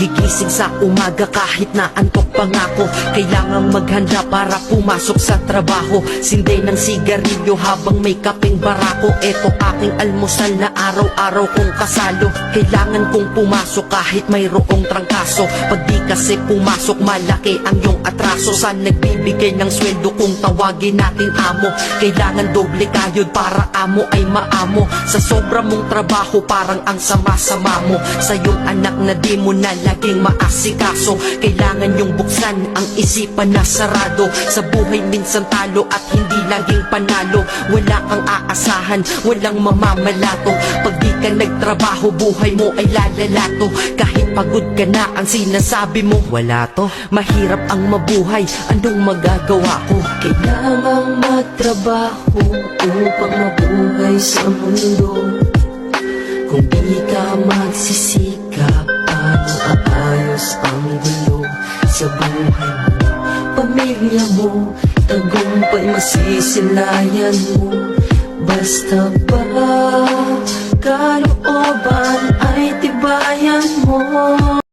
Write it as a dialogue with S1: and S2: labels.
S1: Gigising sa umaga kahit na antok pa nga ako. Kailangang maghanda para pumasok sa trabaho. Sindi ng sigarilyo habang may kapeng barako. Eto aking almusal na araw-araw kong kasalo. Kailangan kong pumasok kahit mayroong trangkaso. Pag di kasi pumasok malaki ang iyong atraso. Sa nagbibigay ng sweldo kung tawagin natin amo. Kailangan doble kayod para amo ay maamo. Sa sobra mong trabaho parang ang sama-sama mo. Sa iyong anak na di mo na laging maasikaso. Kailangan yung buksan ang isipan na sarado. Sa buhay minsan talo at hindi laging panalo. Wala kang aasahan, walang mamamalato. Pag di ka nagtrabaho buhay mo ay lalalato. Kahit pagod ka na ang sinasabi mo wala to. Mahirap ang mabuhay, anong magagawa ko?
S2: Kailangang magtrabaho upang mabuhay sa mundo. Kung di ka magsisikap, paano aayos ang gulo sa buhay mo? Pamilya mo, tagumpay masisilayan mo. Basta ba kaya